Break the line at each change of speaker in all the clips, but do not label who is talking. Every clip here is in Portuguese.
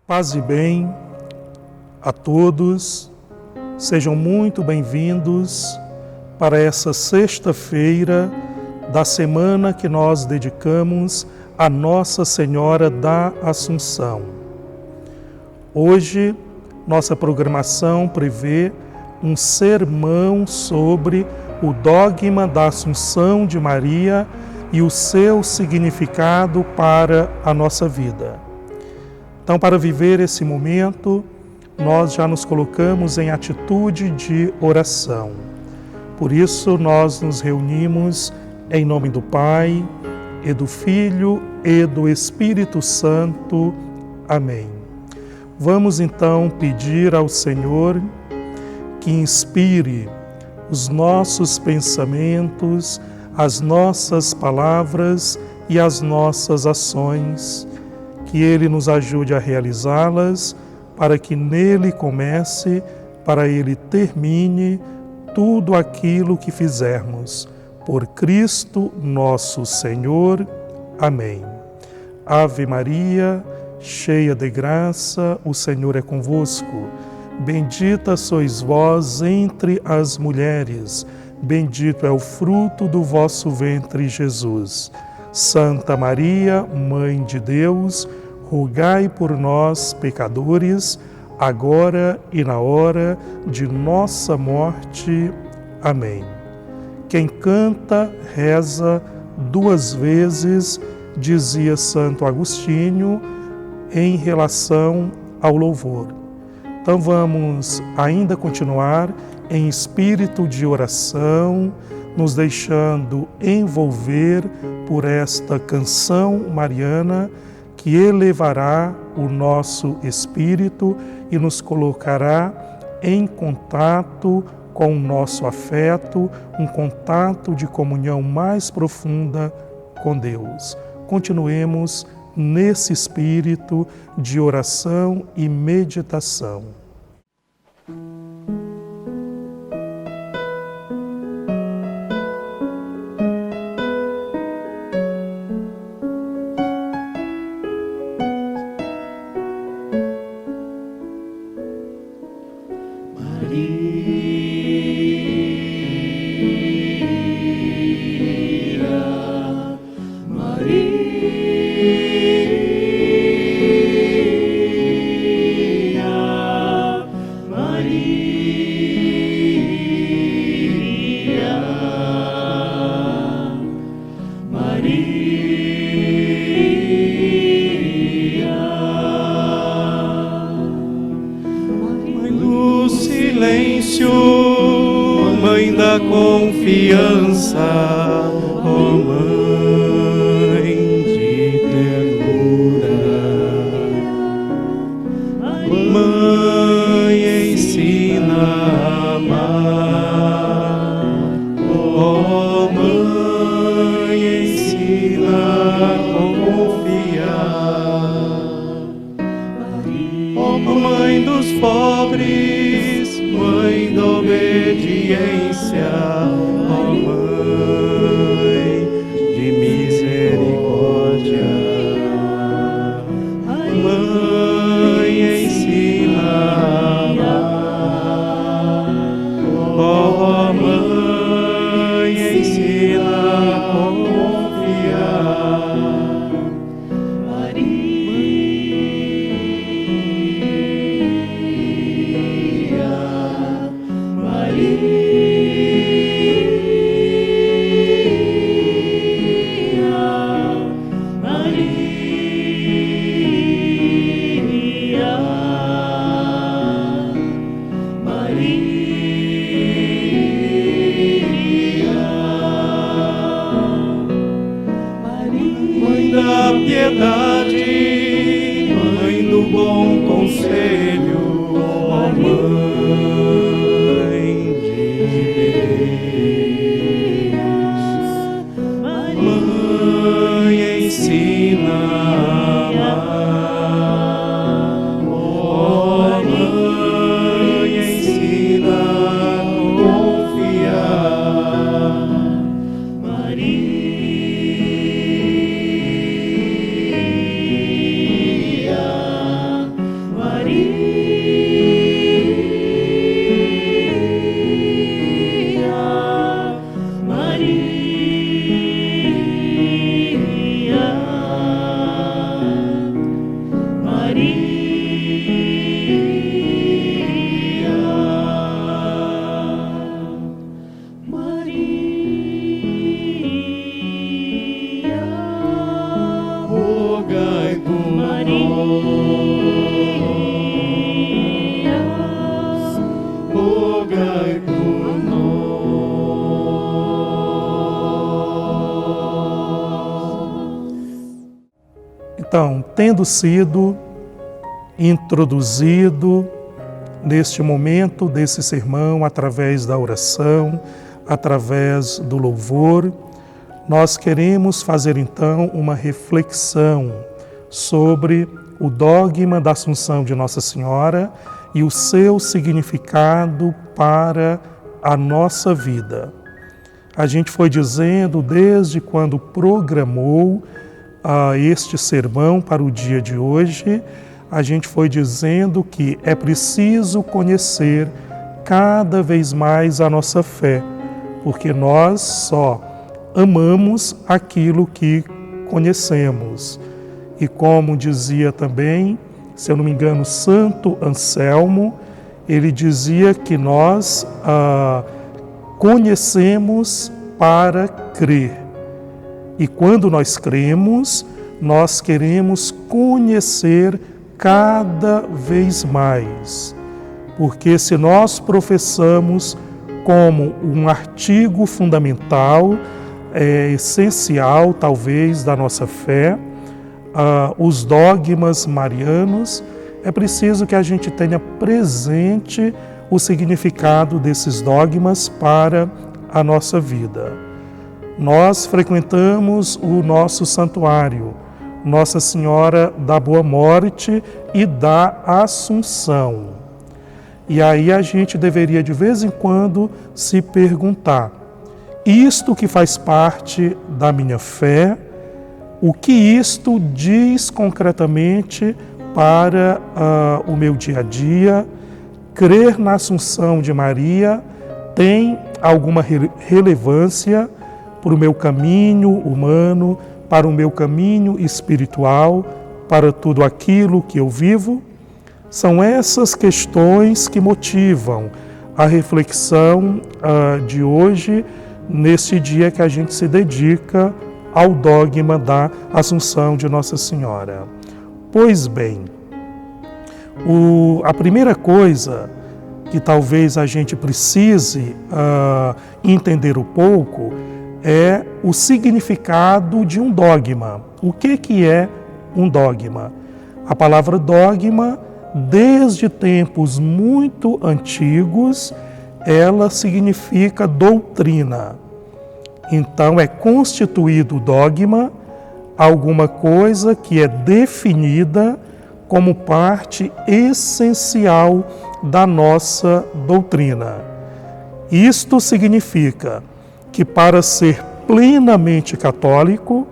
Paz e bem a todos, sejam muito bem-vindos para essa sexta-feira da semana que nós dedicamos a Nossa Senhora da Assunção. Hoje, nossa programação prevê um sermão sobre o dogma da Assunção de Maria e o seu significado para a nossa vida. Então, para viver esse momento, nós já nos colocamos em atitude de oração. Por isso, nós nos reunimos em nome do Pai, e do Filho, e do Espírito Santo. Amém. Vamos então pedir ao Senhor que inspire os nossos pensamentos, as nossas palavras e as nossas ações, que Ele nos ajude a realizá-las, para que nele comece, para Ele termine tudo aquilo que fizermos. Por Cristo nosso Senhor. Amém. Ave Maria, cheia de graça, o Senhor é convosco. Bendita sois vós entre as mulheres, bendito é o fruto do vosso ventre, Jesus. Santa Maria, Mãe de Deus, rogai por nós, pecadores, agora e na hora de nossa morte. Amém. Quem canta, reza 2 vezes, dizia Santo Agostinho, em relação ao louvor. Então vamos ainda continuar em espírito de oração, nos deixando envolver por esta canção mariana que elevará o nosso espírito e nos colocará em contato com o nosso afeto, um contato de comunhão mais profunda com Deus. Continuemos nesse espírito de oração e meditação.
Mãe da confiança, ó Mãe de ternura, Mãe ensina a amar, ó Mãe ensina a confiar, ó Mãe dos pobres, Mãe da obediência, ó Mãe de misericórdia, Mãe ensina a amar, ó Mãe ensina a confiar. rogai por nós.
Então, tendo sido introduzido neste momento desse sermão, através da oração, através do louvor, nós queremos fazer então uma reflexão sobre o dogma da Assunção de Nossa Senhora e o seu significado para a nossa vida. A gente foi dizendo desde quando programou este sermão para o dia de hoje, a gente foi dizendo que é preciso conhecer cada vez mais a nossa fé, porque nós só amamos aquilo que conhecemos. E como dizia também, se eu não me engano, Santo Anselmo, ele dizia que nós conhecemos para crer. E quando nós cremos, nós queremos conhecer cada vez mais. Porque se nós professamos como um artigo fundamental, essencial talvez da nossa fé, os dogmas marianos, é preciso que a gente tenha presente o significado desses dogmas para a nossa vida. Nós frequentamos o nosso santuário, Nossa Senhora da Boa Morte e da Assunção. E aí a gente deveria de vez em quando se perguntar: isto que faz parte da minha fé, o que isto diz concretamente para o meu dia a dia? Crer na Assunção de Maria tem alguma relevância para o meu caminho humano, para o meu caminho espiritual, para tudo aquilo que eu vivo? São essas questões que motivam a reflexão de hoje, nesse dia que a gente se dedica ao dogma da Assunção de Nossa Senhora. Pois bem, a primeira coisa que talvez a gente precise entender um pouco é o significado de um dogma. O que é um dogma? A palavra dogma, desde tempos muito antigos, ela significa doutrina. Então é constituído dogma alguma coisa que é definida como parte essencial da nossa doutrina. Isto significa que para ser plenamente católico,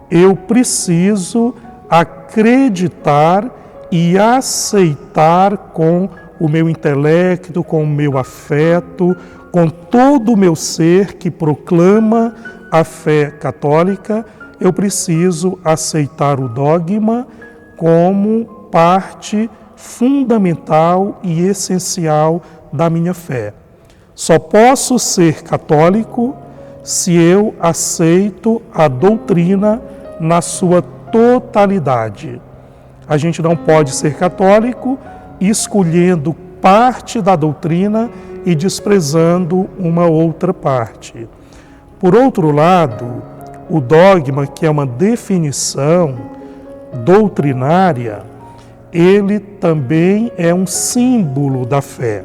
eu preciso acreditar e aceitar com o meu intelecto, com o meu afeto, com todo o meu ser que proclama a fé católica, eu preciso aceitar o dogma como parte fundamental e essencial da minha fé. Só posso ser católico se eu aceito a doutrina na sua totalidade. A gente não pode ser católico escolhendo parte da doutrina e desprezando uma outra parte. Por outro lado, o dogma, que é uma definição doutrinária, ele também é um símbolo da fé.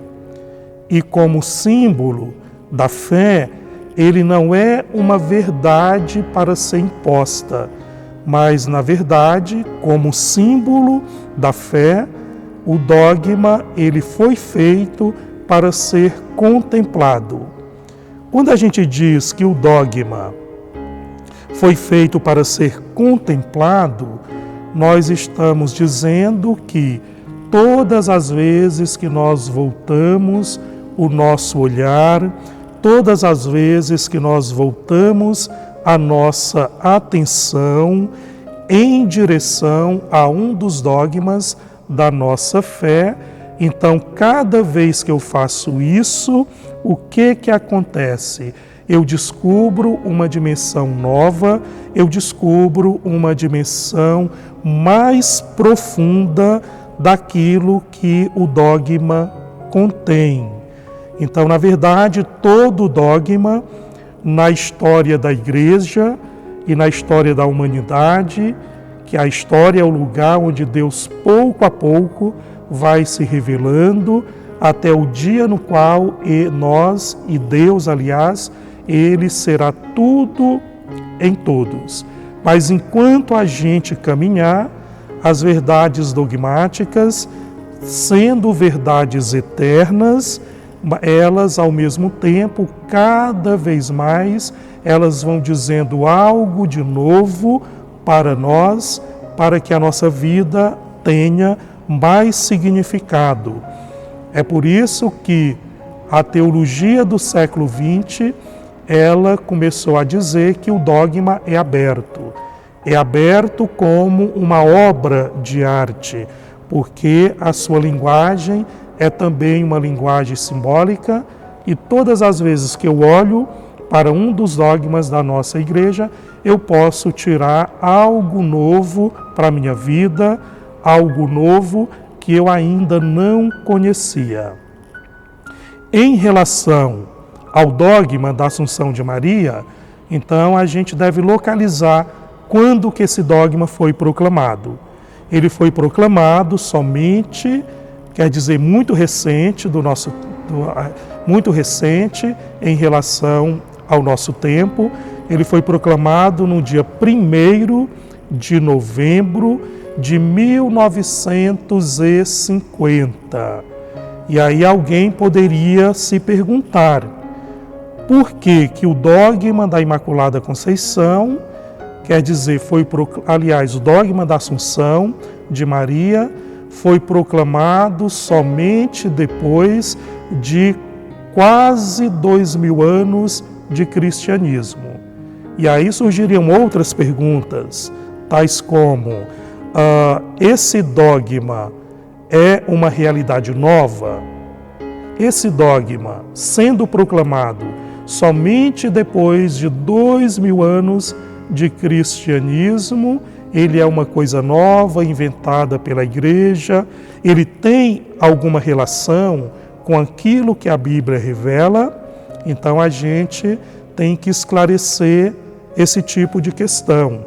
E como símbolo da fé, ele não é uma verdade para ser imposta, mas, na verdade, como símbolo da fé, o dogma ele foi feito para ser contemplado. Quando a gente diz que o dogma foi feito para ser contemplado, nós estamos dizendo que todas as vezes que nós voltamos o nosso olhar, todas as vezes que nós voltamos a nossa atenção em direção a um dos dogmas da nossa fé, então cada vez que eu faço isso, o que acontece? Eu descubro uma dimensão nova, eu descubro uma dimensão mais profunda daquilo que o dogma contém. Então, na verdade, todo dogma na história da Igreja e na história da humanidade, que a história é o lugar onde Deus, pouco a pouco, vai se revelando até o dia no qual nós e Deus, aliás, Ele será tudo em todos. Mas enquanto a gente caminhar, as verdades dogmáticas, sendo verdades eternas, elas ao mesmo tempo, cada vez mais, elas vão dizendo algo de novo para nós, para que a nossa vida tenha mais significado. É por isso que a teologia do século XX, ela começou a dizer que o dogma é aberto. É aberto como uma obra de arte, porque a sua linguagem é também uma linguagem simbólica, e todas as vezes que eu olho para um dos dogmas da nossa igreja, eu posso tirar algo novo para a minha vida, algo novo que eu ainda não conhecia. Em relação ao dogma da Assunção de Maria, então a gente deve localizar quando que esse dogma foi proclamado. Ele foi proclamado somente, quer dizer, muito recente muito recente em relação ao nosso tempo. Ele foi proclamado no dia 1º de novembro de 1950. E aí alguém poderia se perguntar, por que que o dogma da Imaculada Conceição, quer dizer, aliás, o dogma da Assunção de Maria foi proclamado somente depois de quase 2000 anos de cristianismo? E aí surgiriam outras perguntas, tais como, esse dogma é uma realidade nova? Esse dogma, sendo proclamado somente depois de 2000 anos de cristianismo, ele é uma coisa nova, inventada pela Igreja? Ele tem alguma relação com aquilo que a Bíblia revela? Então a gente tem que esclarecer esse tipo de questão.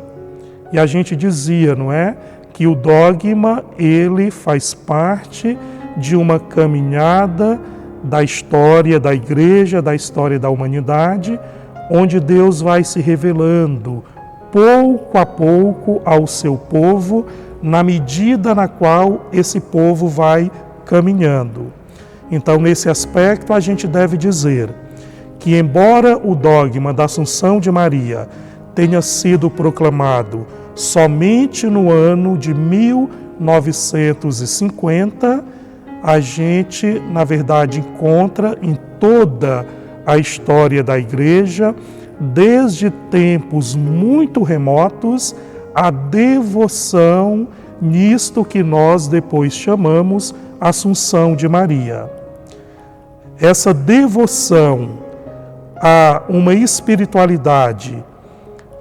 E a gente dizia, não é, que o dogma, ele faz parte de uma caminhada da história da Igreja, da história da humanidade, onde Deus vai se revelando pouco a pouco ao seu povo, na medida na qual esse povo vai caminhando. Então, nesse aspecto, a gente deve dizer que, embora o dogma da Assunção de Maria tenha sido proclamado somente no ano de 1950, a gente, na verdade, encontra em toda a história da Igreja, desde tempos muito remotos, a devoção nisto que nós depois chamamos Assunção de Maria. Essa devoção a uma espiritualidade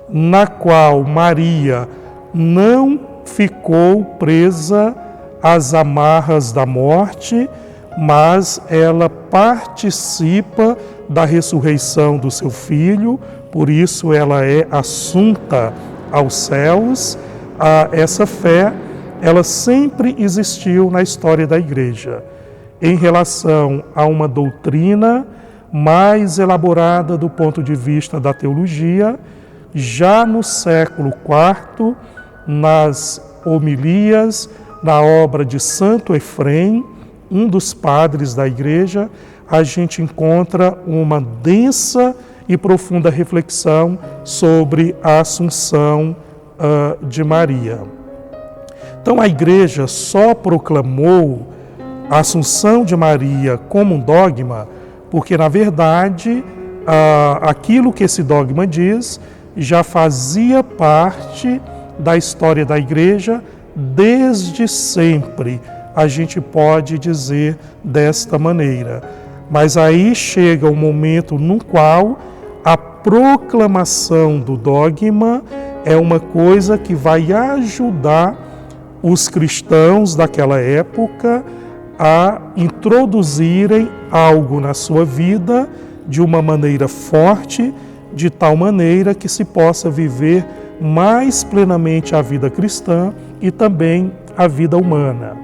na qual Maria não ficou presa às amarras da morte, mas ela participa da ressurreição do seu filho, por isso ela é assunta aos céus. Essa fé, ela sempre existiu na história da Igreja, em relação a uma doutrina mais elaborada do ponto de vista da teologia. Já no século IV, nas homilias, na obra de Santo Efrem, um dos padres da Igreja, a gente encontra uma densa e profunda reflexão sobre a Assunção de Maria. Então, a Igreja só proclamou a Assunção de Maria como um dogma porque, na verdade, aquilo que esse dogma diz já fazia parte da história da Igreja desde sempre, a gente pode dizer desta maneira. Mas aí chega o momento no qual a proclamação do dogma é uma coisa que vai ajudar os cristãos daquela época a introduzirem algo na sua vida de uma maneira forte, de tal maneira que se possa viver mais plenamente a vida cristã e também a vida humana.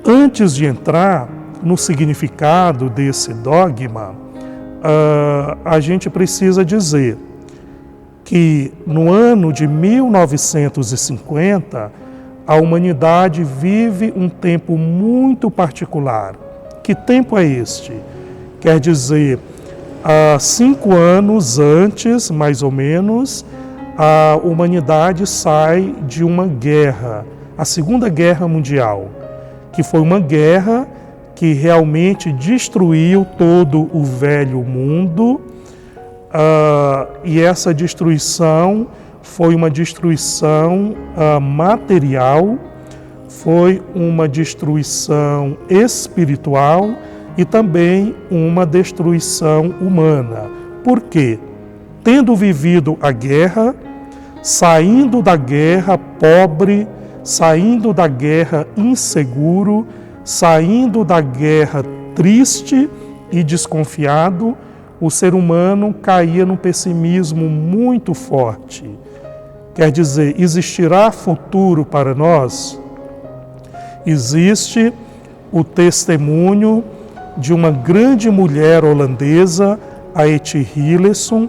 Antes de entrar no significado desse dogma, a gente precisa dizer que no ano de 1950, a humanidade vive um tempo muito particular. Que tempo é este? Quer dizer, 5 anos antes, mais ou menos, a humanidade sai de uma guerra, a Segunda Guerra Mundial, que foi uma guerra que realmente destruiu todo o velho mundo, e essa destruição foi uma destruição material, foi uma destruição espiritual e também uma destruição humana. Por quê? Tendo vivido a guerra, saindo da guerra pobre, saindo da guerra inseguro, saindo da guerra triste e desconfiado, o ser humano caía num pessimismo muito forte. Quer dizer, existirá futuro para nós? Existe o testemunho de uma grande mulher holandesa, a Etty Hillesum,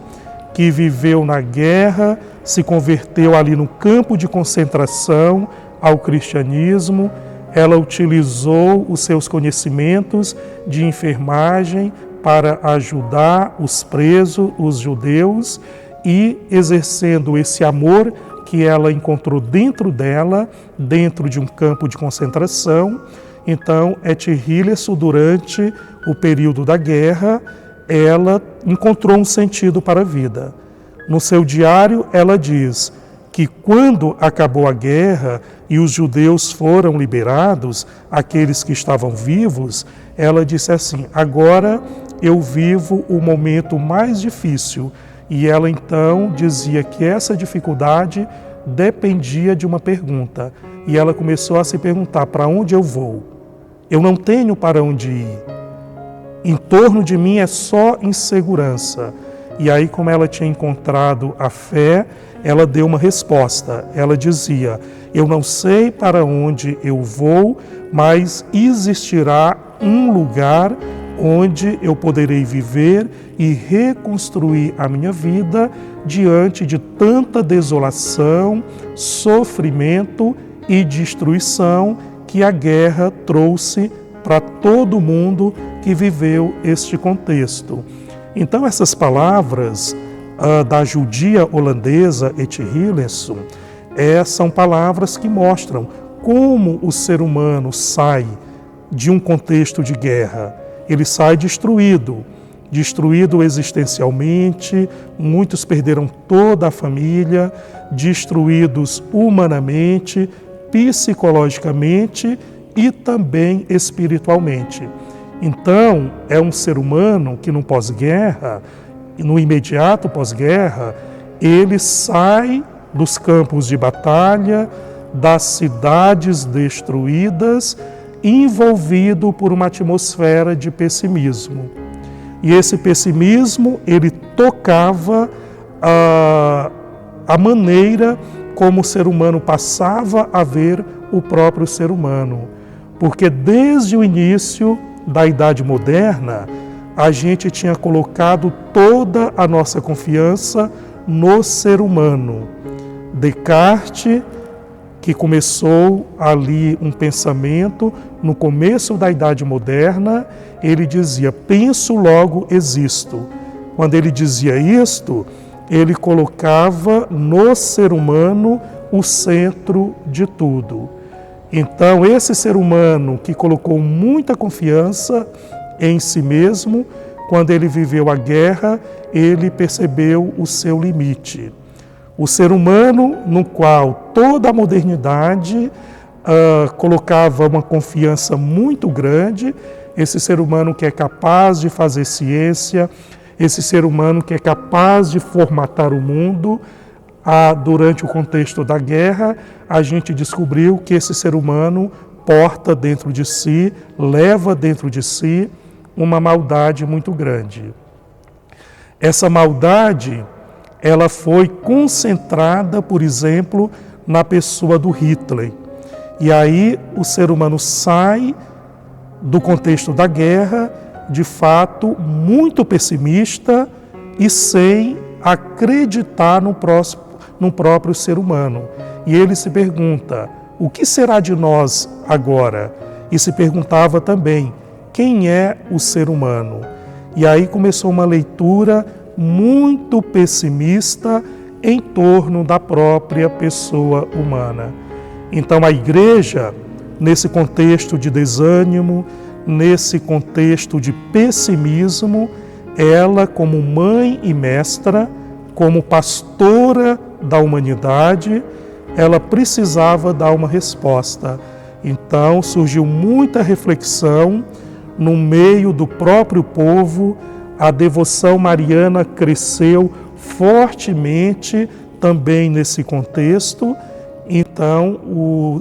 que viveu na guerra, se converteu ali no campo de concentração ao cristianismo. Ela utilizou os seus conhecimentos de enfermagem para ajudar os presos, os judeus, e exercendo esse amor que ela encontrou dentro dela, dentro de um campo de concentração. Então, Etty Hillesum, durante o período da guerra, ela encontrou um sentido para a vida. No seu diário, ela diz que quando acabou a guerra e os judeus foram liberados, aqueles que estavam vivos, ela disse assim: agora eu vivo o momento mais difícil. E ela então dizia que essa dificuldade dependia de uma pergunta. E ela começou a se perguntar: para onde eu vou? Eu não tenho para onde ir. Em torno de mim é só insegurança. E aí, como ela tinha encontrado a fé, ela deu uma resposta. Ela dizia: eu não sei para onde eu vou, mas existirá um lugar onde eu poderei viver e reconstruir a minha vida diante de tanta desolação, sofrimento e destruição que a guerra trouxe para todo mundo que viveu este contexto. Então, essas palavras da judia holandesa Etty Hillesum são palavras que mostram como o ser humano sai de um contexto de guerra. Ele sai destruído existencialmente, muitos perderam toda a família, destruídos humanamente, psicologicamente e também espiritualmente. Então, é um ser humano que no pós-guerra, no imediato pós-guerra, ele sai dos campos de batalha, das cidades destruídas, envolvido por uma atmosfera de pessimismo. E esse pessimismo, ele tocava a maneira como o ser humano passava a ver o próprio ser humano. Porque desde o início da Idade Moderna, a gente tinha colocado toda a nossa confiança no ser humano. Descartes, que começou ali um pensamento no começo da Idade Moderna, ele dizia: penso, logo existo. Quando ele dizia isto, ele colocava no ser humano o centro de tudo. Então, esse ser humano que colocou muita confiança em si mesmo, quando ele viveu a guerra, ele percebeu o seu limite. O ser humano no qual toda a modernidade colocava uma confiança muito grande, esse ser humano que é capaz de fazer ciência, esse ser humano que é capaz de formatar o mundo, durante o contexto da guerra, a gente descobriu que esse ser humano porta dentro de si, leva dentro de si uma maldade muito grande. Essa maldade, ela foi concentrada, por exemplo, na pessoa do Hitler. E aí o ser humano sai do contexto da guerra, de fato, muito pessimista e sem acreditar no próprio ser humano. E ele se pergunta: o que será de nós agora? E se perguntava também: quem é o ser humano? E aí começou uma leitura muito pessimista em torno da própria pessoa humana. Então a igreja, nesse contexto de desânimo, nesse contexto de pessimismo, ela, como mãe e mestra, como pastora da humanidade, ela precisava dar uma resposta. Então surgiu muita reflexão no meio do próprio povo, a devoção mariana cresceu fortemente também nesse contexto. Então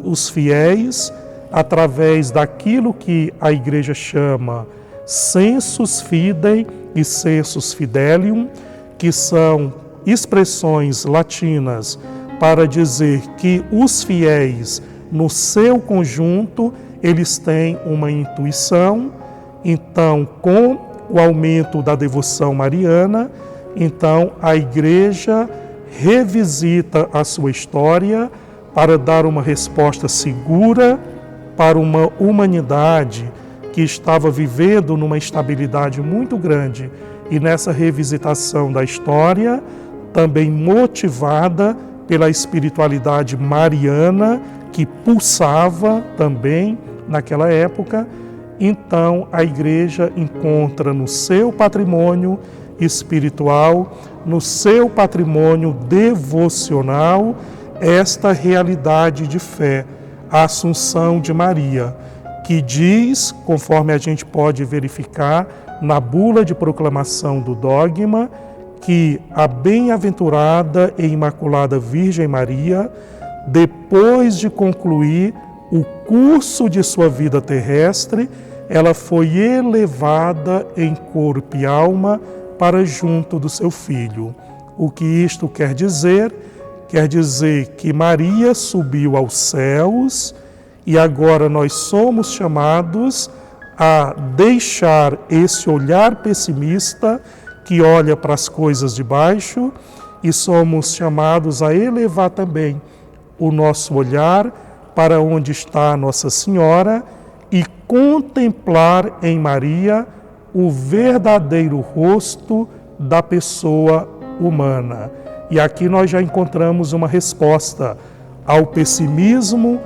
os fiéis, através daquilo que a igreja chama sensus fidei e sensus fidelium, que são expressões latinas para dizer que os fiéis, no seu conjunto, eles têm uma intuição. Então, com o aumento da devoção mariana, então a igreja revisita a sua história para dar uma resposta segura para uma humanidade que estava vivendo numa instabilidade muito grande. E nessa revisitação da história, também motivada pela espiritualidade mariana que pulsava também naquela época, então a igreja encontra no seu patrimônio espiritual, no seu patrimônio devocional, esta realidade de fé, a Assunção de Maria, que diz, conforme a gente pode verificar na bula de proclamação do dogma, que a bem-aventurada e imaculada Virgem Maria, depois de concluir o curso de sua vida terrestre, ela foi elevada em corpo e alma para junto do seu Filho. O que isto quer dizer? Quer dizer que Maria subiu aos céus e agora nós somos chamados a deixar esse olhar pessimista que olha para as coisas de baixo e somos chamados a elevar também o nosso olhar para onde está Nossa Senhora e contemplar em Maria o verdadeiro rosto da pessoa humana. E aqui nós já encontramos uma resposta ao pessimismo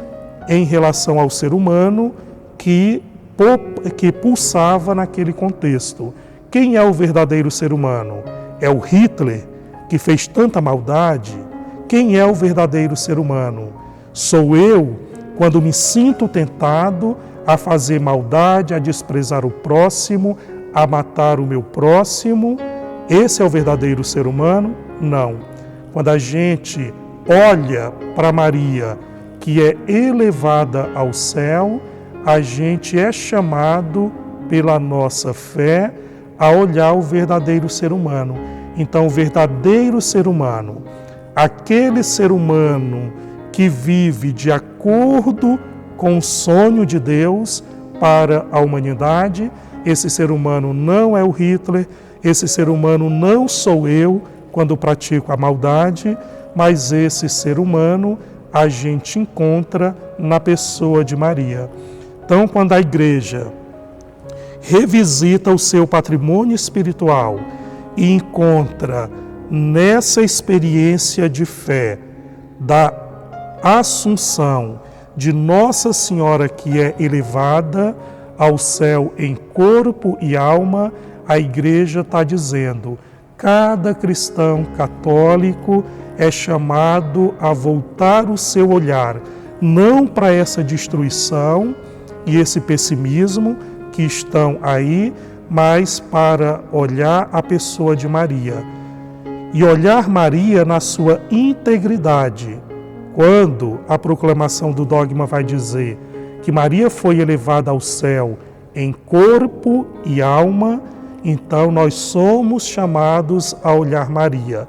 em relação ao ser humano que pulsava naquele contexto. Quem é o verdadeiro ser humano? É o Hitler, que fez tanta maldade? Quem é o verdadeiro ser humano? Sou eu, quando me sinto tentado a fazer maldade, a desprezar o próximo, a matar o meu próximo? Esse é o verdadeiro ser humano? Não. Quando a gente olha para Maria, que é elevada ao céu, a gente é chamado pela nossa fé a olhar o verdadeiro ser humano. Então, o verdadeiro ser humano, aquele ser humano que vive de acordo com o sonho de Deus para a humanidade, esse ser humano não é o Hitler, esse ser humano não sou eu quando pratico a maldade, mas esse ser humano a gente encontra na pessoa de Maria. Então, quando a igreja revisita o seu patrimônio espiritual e encontra nessa experiência de fé da Assunção de Nossa Senhora que é elevada ao céu em corpo e alma, a igreja está dizendo: cada cristão católico é chamado a voltar o seu olhar não para essa destruição e esse pessimismo que estão aí, mas para olhar a pessoa de Maria. e olhar Maria na sua integridade. Quando a proclamação do dogma vai dizer que Maria foi elevada ao céu em corpo e alma, então nós somos chamados a olhar Maria,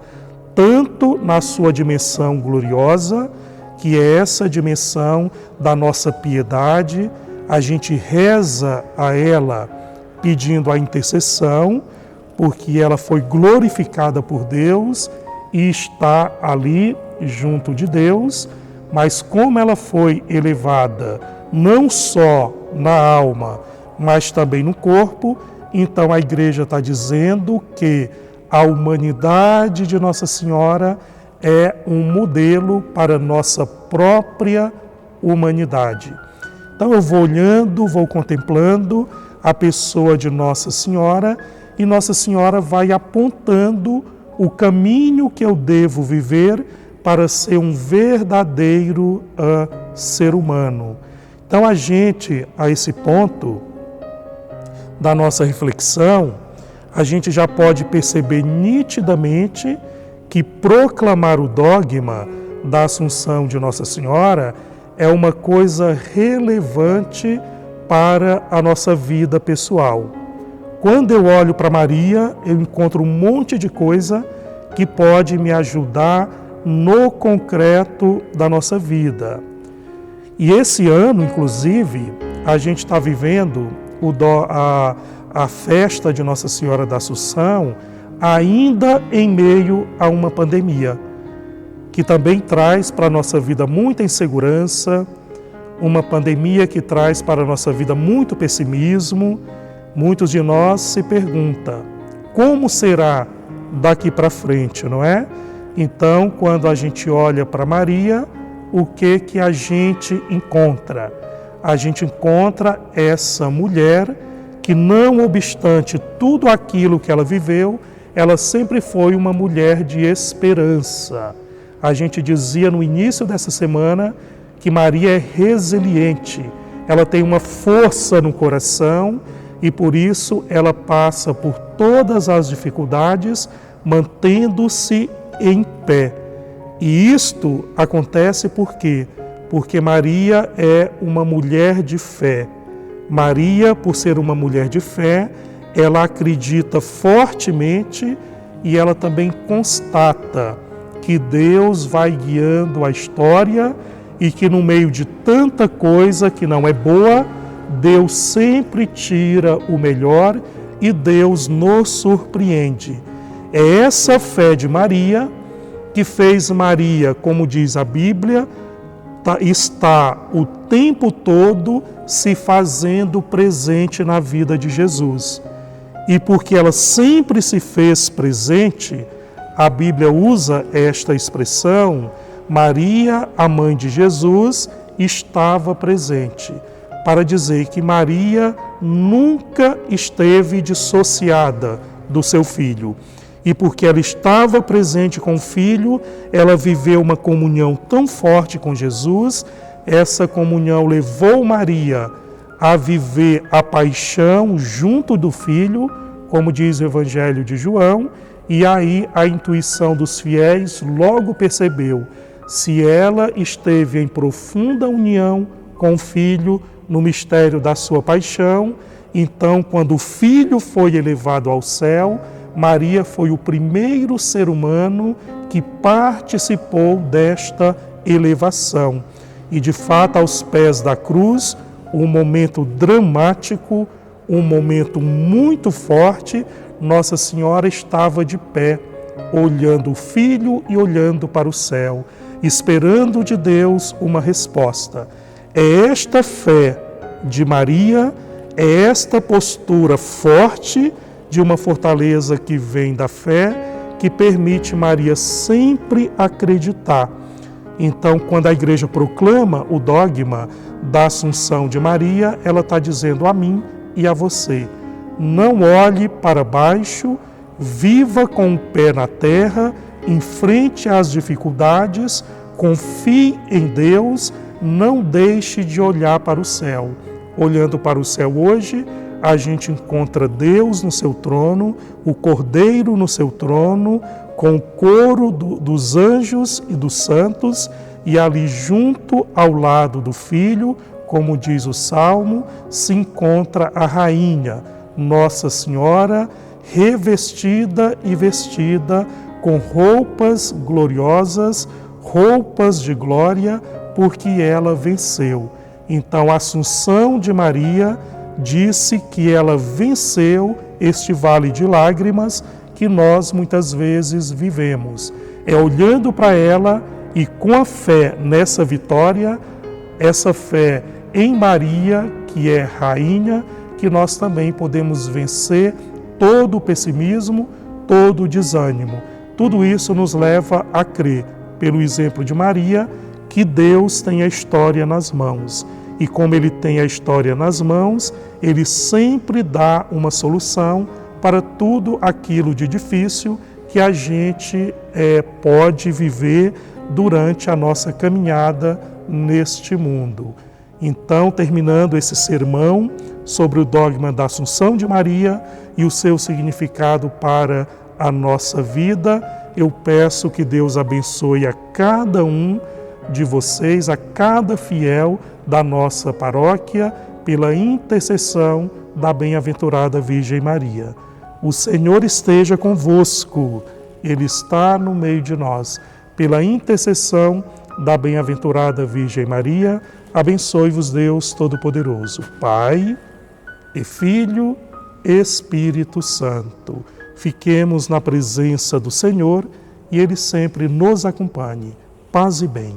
tanto na sua dimensão gloriosa, que é essa dimensão da nossa piedade, a gente reza a ela pedindo a intercessão, porque ela foi glorificada por Deus e está ali junto de Deus, mas como ela foi elevada não só na alma, mas também no corpo, então a Igreja está dizendo que a humanidade de Nossa Senhora é um modelo para nossa própria humanidade. Então eu vou olhando, vou contemplando a pessoa de Nossa Senhora e Nossa Senhora vai apontando o caminho que eu devo viver para ser um verdadeiro ser humano. Então a gente, a esse ponto da nossa reflexão, a gente já pode perceber nitidamente que proclamar o dogma da Assunção de Nossa Senhora é uma coisa relevante para a nossa vida pessoal. Quando eu olho para Maria, eu encontro um monte de coisa que pode me ajudar no concreto da nossa vida. E esse ano, inclusive, a gente está vivendo a festa de Nossa Senhora da Assunção ainda em meio a uma pandemia, que também traz para a nossa vida muita insegurança, uma pandemia que traz para a nossa vida muito pessimismo. Muitos de nós se perguntam, como será daqui para frente, não é? Então, quando a gente olha para Maria, o que a gente encontra? A gente encontra essa mulher que, não obstante tudo aquilo que ela viveu, ela sempre foi uma mulher de esperança. A gente dizia no início dessa semana que Maria é resiliente, ela tem uma força no coração e por isso ela passa por todas as dificuldades, mantendo-se em pé. E isto acontece por quê? Porque Maria é uma mulher de fé. Maria, por ser uma mulher de fé, ela acredita fortemente e ela também constata que Deus vai guiando a história e que no meio de tanta coisa que não é boa, Deus sempre tira o melhor e Deus nos surpreende. É essa fé de Maria que fez Maria, como diz a Bíblia, está o tempo todo se fazendo presente na vida de Jesus. E porque ela sempre se fez presente, a Bíblia usa esta expressão, Maria, a mãe de Jesus, estava presente, para dizer que Maria nunca esteve dissociada do seu filho. E porque ela estava presente com o filho, ela viveu uma comunhão tão forte com Jesus, essa comunhão levou Maria a viver a paixão junto do filho, como diz o Evangelho de João, e aí a intuição dos fiéis logo percebeu, se ela esteve em profunda união com o filho no mistério da sua paixão, então quando o filho foi elevado ao céu, Maria foi o primeiro ser humano que participou desta elevação. E de fato, aos pés da cruz, um momento dramático, um momento muito forte, Nossa Senhora estava de pé, olhando o filho e olhando para o céu, esperando de Deus uma resposta. É esta fé de Maria, é esta postura forte de uma fortaleza que vem da fé, que permite Maria sempre acreditar. Então, quando a Igreja proclama o dogma da Assunção de Maria, ela está dizendo a mim e a você, não olhe para baixo, viva com o pé na terra, enfrente as dificuldades, confie em Deus, não deixe de olhar para o céu. Olhando para o céu hoje, a gente encontra Deus no seu trono, o Cordeiro no seu trono, com o coro dos anjos e dos santos, e ali junto ao lado do Filho, como diz o Salmo, se encontra a rainha, Nossa Senhora, revestida e vestida com roupas gloriosas, roupas de glória, porque ela venceu. Então, a Assunção de Maria disse que ela venceu este vale de lágrimas que nós muitas vezes vivemos. É olhando para ela e com a fé nessa vitória, essa fé em Maria, que é rainha, que nós também podemos vencer todo o pessimismo, todo o desânimo. Tudo isso nos leva a crer, pelo exemplo de Maria, que Deus tem a história nas mãos. E como Ele tem a história nas mãos, Ele sempre dá uma solução para tudo aquilo de difícil que a gente pode viver durante a nossa caminhada neste mundo. Então, terminando esse sermão sobre o dogma da Assunção de Maria e o seu significado para a nossa vida, eu peço que Deus abençoe a cada um de vocês, a cada fiel da nossa paróquia, pela intercessão da bem-aventurada Virgem Maria. O Senhor esteja convosco, Ele está no meio de nós. Pela intercessão da bem-aventurada Virgem Maria, abençoe-vos Deus Todo-Poderoso, Pai e Filho, Espírito Santo. Fiquemos na presença do Senhor e Ele sempre nos acompanhe. Paz e bem.